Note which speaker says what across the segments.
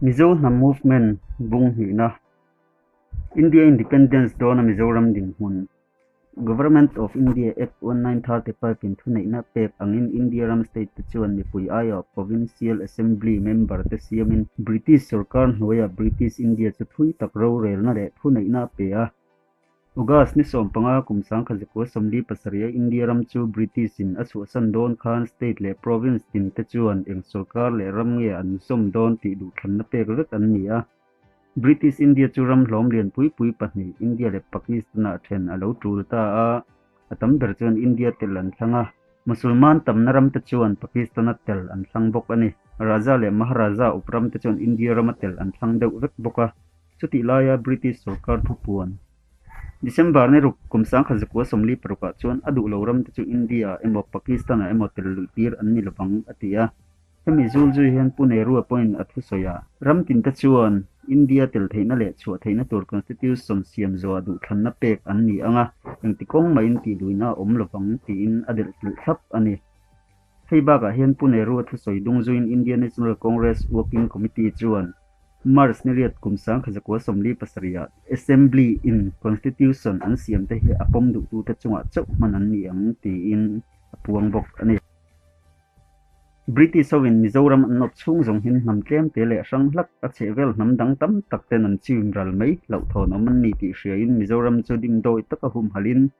Speaker 1: Mizo na movement bung hi na India independence dona Mizoram din hun Government of India Act 1935 in thunai na pek angin India Ram state te chuan ni pui aya provincial assembly member te siamin British sarkar hnuaia British India chu thui tak ro rel na le thunai na pe a August ni som panga kumsang khaziko somli pasaria India Ram chu British in asu san don khan state le province tin te chuan eng sarkar le ram nge an som don ti du than na pek ret an ni a British India churam hlom lian pui pui pahnih India le Pakistan a then alo tul ta a atam ber chuan India tel an thlanga Musulman tamna ram te chuan Pakistan a tel an thlang bok ani Raja le Maharaja upram te chuan India ram a tel an thlang deuh vek boka chuti laia British sarkar thupuan December ni ruk kumsang khazikwa somli paruka chuan adu lo ram te chu India emo Pakistan a emo tel lutir an ni lawang atia hemi zulzu hian pune ruwa point athu soya ram tin ta chuan India tel theina le chua theina tur constitution siam zo adu thanna pek an ni anga engti kong mai in ti luina om lovang ti in adel thlap ani heiba ga hian pune ruwa thu soi dungzu in Indian National Congress working committee chuan Mars ni riat kumsang khajakwa somli pasaria assembly in constitution an siam te hi apom du tu ta chunga chau manan ni ang ti in apuang bok ani British Sowin Mizoram nop chung zong hin nam tlem te le sang hlak a chevel nam dang tam tak ten an chim ral mai lau thon oman ni ti hria in Mizoram chu ding doi taka hum halin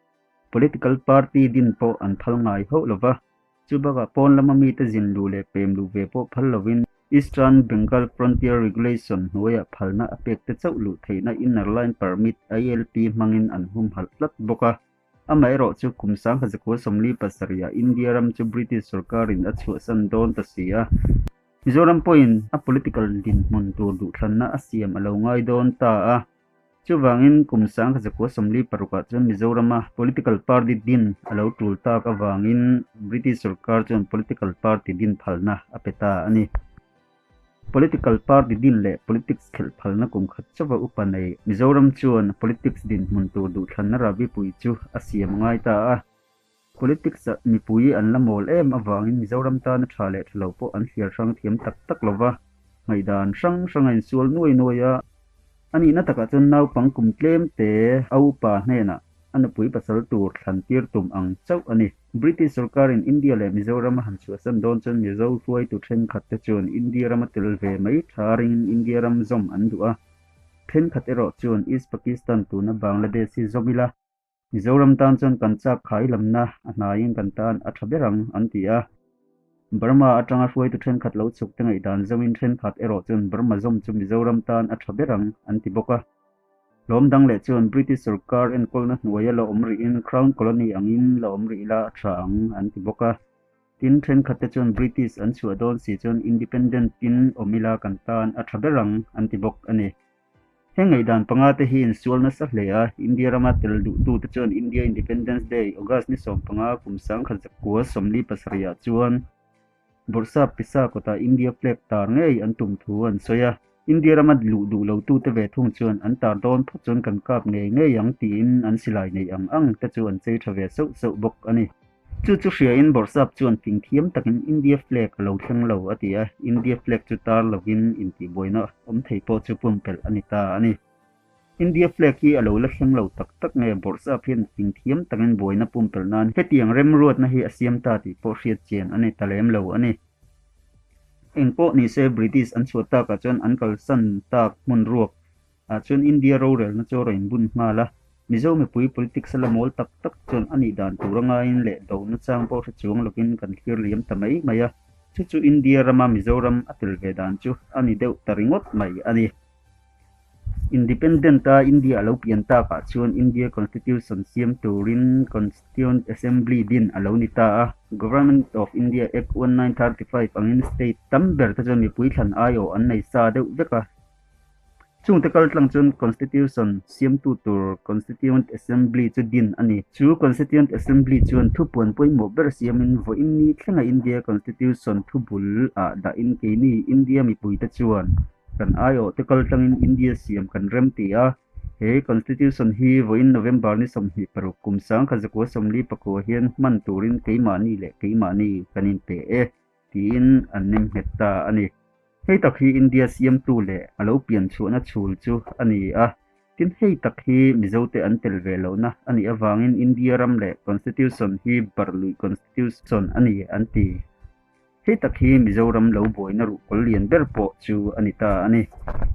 Speaker 1: political party din po an thal ngai ho lova chu baga pon lama mi te jin lu le pem lu ve po phal lovin Eastern Bengal Frontier Regulation hoya phalna apek te chau lu theina inner line permit ILP mangin an hum hal lat boka amai ro chu kumsang khazakwa somli pasaria India ram chu British sarkar in achu san don ta sia Mizoram point a political din mun tur du thlanna asiam alo ngai don ta a chu wangin kumsang khazakwa somli paruka chu Mizoram a political party din alo tul ta ka wangin British sarkar chu political party din phalna apeta ani political party din le politics khel phalna kum khat chawa upanai Mizoram chuan politics din mun tur du thlanna rabi pui chu asiam ngai ta a politics mi pui an lamol em awangin Mizoram ta na thale thlo po an hliar sang thiam tak tak lova maidan sang sang in sul nuai noya ani na taka chun nau pang kum tlem te au pa hena an pui pasal tur thlan tir tum ang chau ani British sarkar in India le Mizoram han chu san don chun mizo huai tu then khat te chun India ram tel ve mai tharing India ram zom an du a then khat ero chun East Pakistan tu na Bangladesh si zomila Mizoram tan chun kan chak khai lamna anayin kan tan athaberang antia Burma atanga huai tu then khat lo chuk te ngai dan zomin then khat ero chun Burma zom chu Mizoram tan athaberang antiboka lom dang le chuan British sarkar en kolna hnuaia la omri in crown colony angin la omri la thang antiboka tin then khatte chuan British an chu adon si chuan independent tin omila kan tan athaberang antibok ani hengai dan panga te hi in sualna sa hlea India rama tel du tu te chuan India Independence Day August ni som panga kumsang khajakwa somli pasaria chuan bursa pisa kota India flag tar ngei an tum thu an soya India ramat lu du lo tu te ve thung chuan an tar don phut chuan kan kap nge yang tin an silai nei ang te chuan chei thave so bok ani chu hria in borsap chuan ting thiam takin India flag lo thleng lo atia India flag chu tar lovin in ti boina om thei po chu pumpel anita ani India flag hi alo la thleng lo tak nge borsap hin ting thiam takin boina pumpel nan hetiang rem ruat na hi asiam ta ti po hriat chen ani talem lo ani engpo ni se British an chuata ka chuan an kal san tak mun ruak a chuan India ro rel na chu rain bun ngala mizo me pui politics la mol tak chuan ani dan turanga in le do na chang po chuang lokin kan clear liam tamai maya chu India rama Mizoram atil ve dan chu ani deuh taringot mai ani independent ta India alo pian ta ka chuan India constitution siam turin constituent assembly din alo ni ta Government of India Act 1935 angin state tamber ta chuan mi pui thlan ayo an nei sa deuh veka chung te kal tlang chun constitution siam tu tur constituent assembly chu din ani chu constituent assembly chuan thu pon poi mo ber siamin vo in ni thlenga India constitution thu bul a da in ke ni India mi pui ta chuan kan ayo te kal tlang in India siam kan rem ti a he constitution hi vo in November ni som hi paru kumsang khajakwa somli pako hian man turin keimani le keimani kanin pe tin annem hetta ani hei tak hi India siam tu le alo pian chu na chul chu ani a tin hei tak hi mizo te an tel ve lo na ani awangin India ram le constitution hi barlui constitution ani anti hei tak hi Mizoram lo boina ru kol lian ber po chu anita ani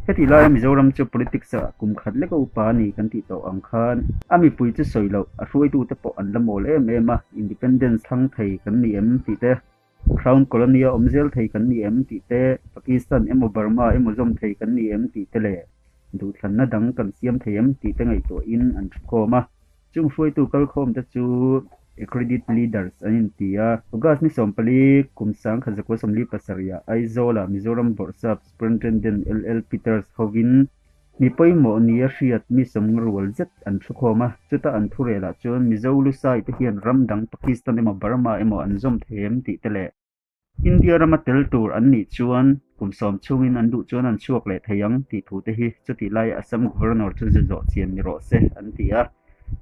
Speaker 1: heti lai Mizoram chu politics a kum khat le ko pa ni kan ti to ang khan ami pui chu soilo a ruai tu te po an lamol em a independence thang thei kan ni em ti te crown colony omzel thei kan ni em ti te Pakistan emo Burma emo zom thei kan ni em ti te le du thlan na dang kan siam thei em ti te ngai to in an ko ma chung ruai tu kal khom te chu accredited leaders anin tia ugas ni sompali kumsang khazako somli pasaria aizola Mizoram borsap superintendent LL Peters Hovin mi poimo nia riat mi somngrual zet an thukhoma chuta an thurela chon mizolu sai te hian ramdang Pakistan emo Burma emo anzom them ti tele India rama tel tur an ni chuan kumsom chungin an du chuan an chuak le thayang ti thu te hi chuti lai Assam governor chu zo chian ni ro se an tia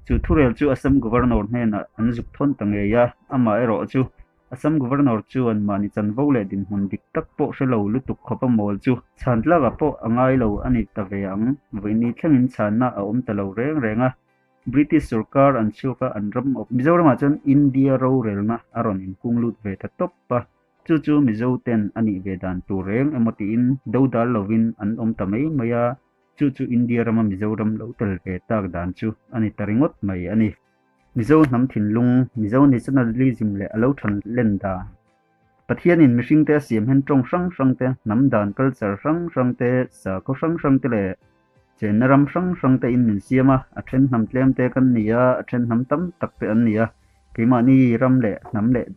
Speaker 1: chu thurel chu Assam governor hnen an zuk thon tangeya ama ero chu Assam governor chu an mani chanvo le din hun dik tak po shelo lutuk khopa mol chu chandla ga po angai lo ani taveang voini thlengin channa a om talo reng renga British sarkar an chuka an ram of Mizoram chon India ro relna aron in kunglut ve tha top pa chu Mizo ten ani vedan tu reng emoti in dodal lovin an om tamai maya chu India rama Mizoram lo tel ve tak dan chu ani taringot mai ani Mizo nam thinlung Mizo nationalism le alo than lenda pathian in mishing te siam hen trong sang te nam dan culture sang te sa ko sang te le chenaram sang te in min siama a then nam tlem te kan nia a then nam tam tak te an nia keima ni ram le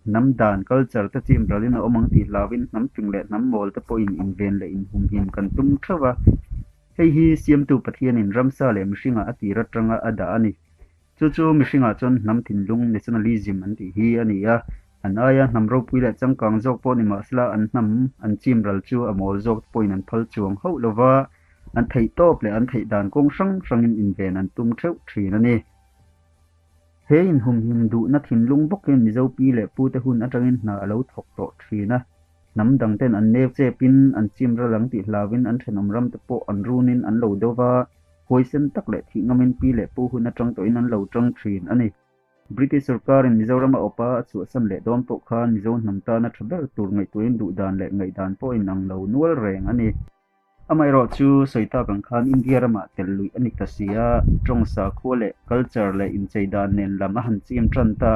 Speaker 1: nam dan culture te chim ralin omang ti lawin nam ping le nam mol te po in ven le in hum him kan tum thawa hei hi siam tu pathian in ramsa le mishinga ati ratranga ada ani chu mishinga chon nam thinlung nationalism an ti hi ania an aya namro puila changkang jok po ni masla an nam an chim ral chu amol jok point an phal chuang ho lova an thei top le an thei dan kong sang in ven an tum theu thin ani he in hum him du na thinlung bokin mizo pi le pu te hun atangin na lo thok to thina nam dang ten an nek che pin an chim ralang ti hlawin an thenom ram te po an runin an lo dova hoisen tak le thi ngamin pi le pu hun atang to in an lo tang thin ani British sarkar in Mizoram opa chu asam le dom po khan Mizo namta na thaber tur ngai tuin du dan le ngai dan po in ang lo nual reng ani amai ro chu soita bang khan India rama telui ani tasia tongsa khole culture le in cheidan nen lama han chim tranta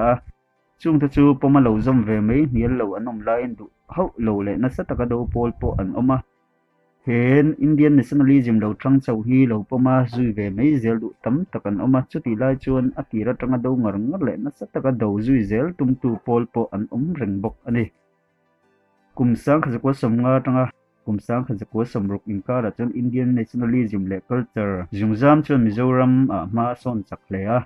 Speaker 1: chung ta chu poma lo zom ve mai nial lo anom la in du ho lo le na sataka do pol po an oma hen Indian nationalism lo trang chau hi lo poma zui ve mai zel du tam takan oma chuti lai chuan atira tanga do ngar le na sataka do zui zel tum tu pol po an reng bok ani kumsang khazakwa somnga tanga kumsang khazakwa somruk inkara chon Indian nationalism le culture jungzam chon Mizoram ma son chakle a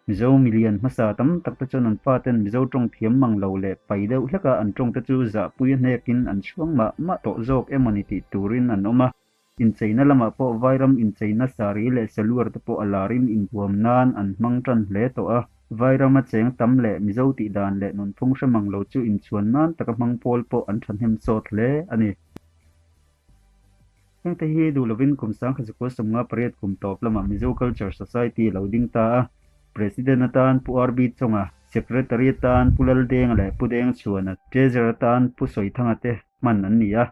Speaker 1: Mizo million masa tam tak ta chon an paten Mizo tong thiam mang lo le paideu hleka an tong ta chu za pui nekin an chuang ma to jok emoniti turin an oma in China lama po vairam in China sari le seluar te po alarin in buam nan an mangtran le to a vairam a cheng tam le Mizo ti dan le non thung shamang lo chu in chuan nan taka mang pol po an than hem sot le ani heng te hi du lovin kumsang khazako somnga paret kum top lama Mizo culture society lo ding ta president atan pu arbi chonga secretary atan pulal deng le pudeng chuana treasurer atan pu soi thanga te man an nia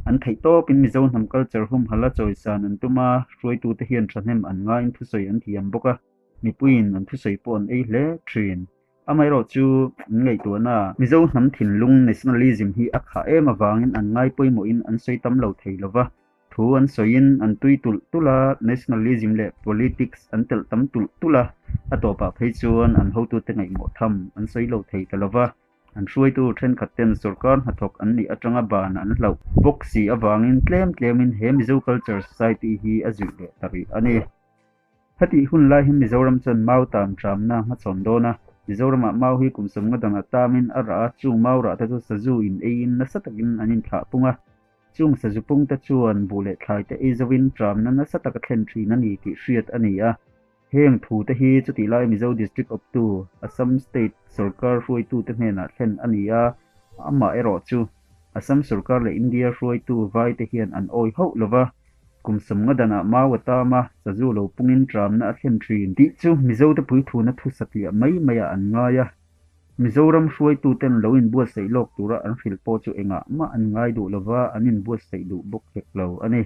Speaker 1: an thei to pin Mizo nam culture hum hala choisan an tuma roi tu te hian thanem an nga in thu soi an thiam boka mi puin an thu soi pon ei hle trin amai ro chu ngai tu na Mizo nam thinlung nationalism hi akha em awangin an ngai poimo in an soi tam lo thei lova thu an soin an tui tul tula nationalism le politics an tel tam tul tula atopa phei chuan an ho tu te ngai mo tham an soi lo thei talova an ruai tu then khaten sarkar hathok an ni atanga ban an hlo boxi awangin tlemin he Mizo culture society hi azu le tari ani hati hun lai him Mizoram chan mau tam tram na ha chondona Mizoram mau hi kumsam ngadang atamin ara chung mau ra ta chu saju in ein na satakin anin tha punga chung sajupung ta chuan bule thlai te izawin tram na sataka thlen thri na ni ti hriat ani a heng thu te hi chuti lai Mizo district of tu Assam state sarkar ruai tu te hmena thlen ani a ama ero chu Assam Sarkar le India ruai tu vai te hian an oi ho lova kum som nga dana mawata ma sazu lo pungin tram na athen trin ti chu mizo te pui thu na thu satlia mai maya an ngaya Mizoram ruai tu ten lo in buat sei lok tura an fil po chu enga ma an ngai du lova anin buat sei du bok hek lo ani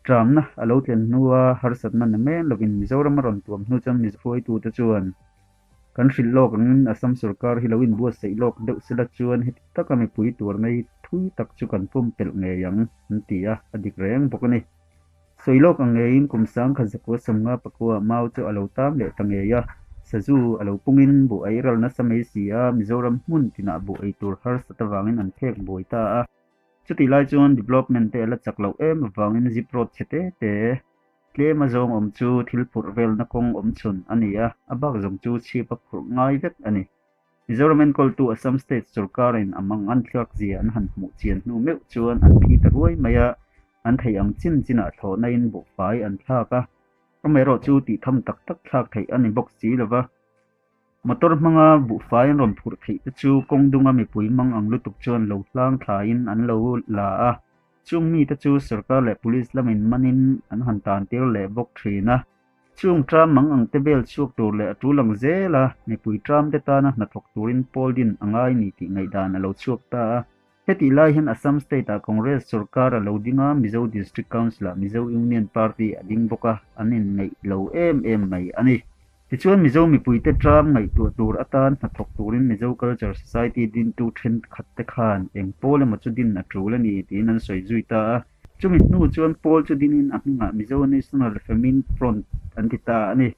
Speaker 1: tram na alo ten nuwa har sat man me lovin Mizoram ron tuam nu cham mi ruai tu te chuan kan fil lok an Assam Sarkar hi lo in buat sei lok deuh sila chuan hit takami pui tur nei thui tak chu kan pum pel nge yang antia adik reng bok ani soilok ang ngein kumsang khazakwa samnga pakwa mau chu alo tam le tangeya sazu alo pungin bu airal na samei sia Mizoram mun tina bu ai tur har satawangin an thek boita a chuti lai chuan development te la chaklo em wangin ziprot chete te tlema zong om chu thilpur vel na kong om chun ania abak zong chu chipa phur ngai vek ani Mizoram en kol tu Assam State Sarkar in amang an thlak zia an han mu chian nu meu chuan an phi ta ruai maya an thei ang chin china tho na in bu fai an thlaka kamero chu ti tham tak tak thlak thei ani box chi lova motor manga bu fai an ron phur thei te chu kongdunga mi pui mang ang lutuk chuan lo tlang thain an lo la a chung mi te chu sarkar le police lamin manin an han tan tir le bok thina chung tram mang ang te bel chuk tur le atulang zela mi pui tram te ta na thok turin poldin angai ni ti ngai dan alo chuk ta heti lai hen Assam State a Congress Sarkar a lo dinga Mizo District Council a Mizo Union Party a ding boka anin ngai lo em mai ani tichuan Mizo mi puite tram ngai tu tur atan na thok turin Mizo Culture Society din tu thren khat te khan eng pole ma chu din na trula ni tin an soi zuita chumi nu chuan pol chu din in ahninga Mizo National Famine Front antita ani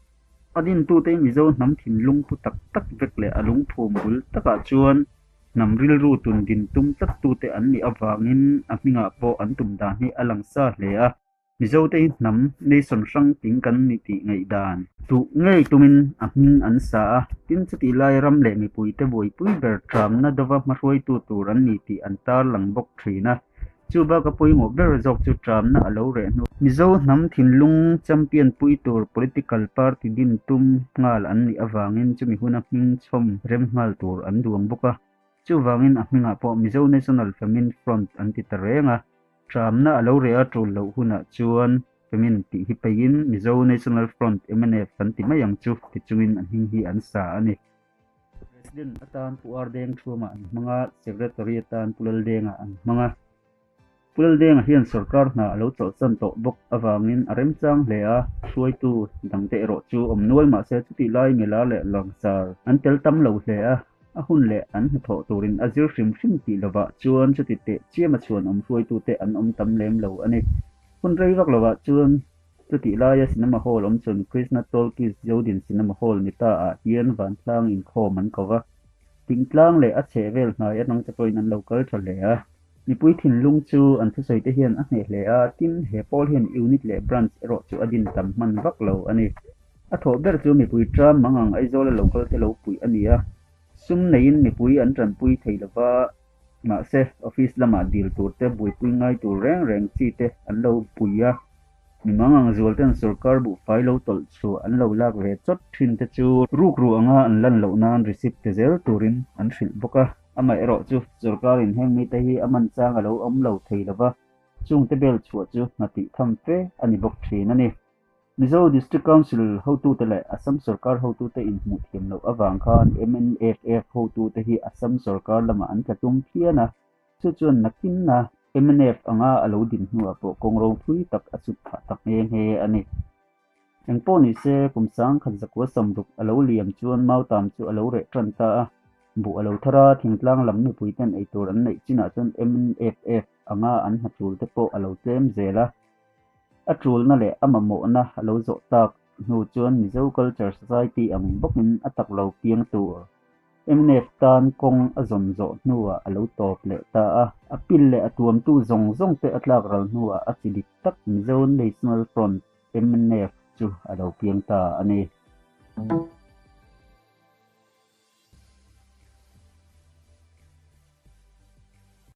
Speaker 1: adin tu te Mizo nam thin lung pu tak tak vek le alung phum bul taka chuan namril ru tun din tum tak tu te an ni awangin ahninga po an tum da ni alang sa hle a Mizo te nam nation sang ting kan ni ti ngai dan tu ngei tumin ahmin an sa tin chuti lai ram le mi pui te voi pui ber tram na dawa ma roi tu tur an ni ti an tar lang bok thina chu ba ka pui ngo ber jok chu tram na alo re nu Mizo nam thinlung champion pui tur political party din tum ngal an ni awangin chumi huna hming chom rem ngal tur an duang boka chu wangin ahminga po Mizo National Famine Front anti tarenga tramna alo rea trul lo huna chuan famine ti hi pain Mizo National Front MNF anti mayang chu ti chungin an hing hi an sa ani president atan puar deng thuma mga secretary atan pulal denga an mga pulal denga hian sarkar na alo chol san to bok awangin arem chang lea suai tu dangte ro chu omnual ma se chuti lai mela le langsar an tel tam lo hlea ahun le an tho turin azir hrim hrim ti lova chuan chuti te chiama chuan om ruai tu te an om tam lem lo ani hun rei vak lova chuan chuti laia cinema hall om chun Krishna Talkies Jodin cinema hall ni ta a hian van tlang in khom an kova ting tlang le a chevel hnai anong chapoin an local thole a ni pui thin lung chu an thu soi te hian a hne hle a tin he pol hian unit le branch ero chu adin tam man vak lo ani a tho ber chu mi pui tram mangang aizol local te lo pui ani a sum nein mi pui an tran pui theilawa ma se office lama dil tur te bui pui ngai tur reng reng chi te an lo puia mi mangang zual ten sarkar bu fai lo tol chu an lo lak ve chot thin te chu ruk ru anga an lan lo nan receipt te zel turin an hril boka ama ero chu sarkar in heng mi te hi aman chang alo om lo theilawa chung te bel chu chu ngati tham fe ani bok thin ani Mizo District Council ho tu te le Assam Sarkar ho tu te in mu thiam lo awang khan MNFF ho tu te hi Assam Sarkar lama an ka tum thiana chu chuan nakin na MNF anga alo din hnuwa po kongro thui tak achut pha tak he ani engpo ni se kumsang khazakwa samruk alo liam chuan mau tam chu alo re tran ta bu alo thara thingtlang lam ni puiten ei tur an nei china chuan MNFF anga an hatul te po alo tlem zela atrul na le amamo na alo zo tak nu chuan Mizo Culture Society ang bokin atak lo piang tur MNF tan kong azon zo nuwa alo top le ta apil le atuam tu zong zong te atlak ral nuwa achidik tak Mizo National Front MNF chu alo piang ta ani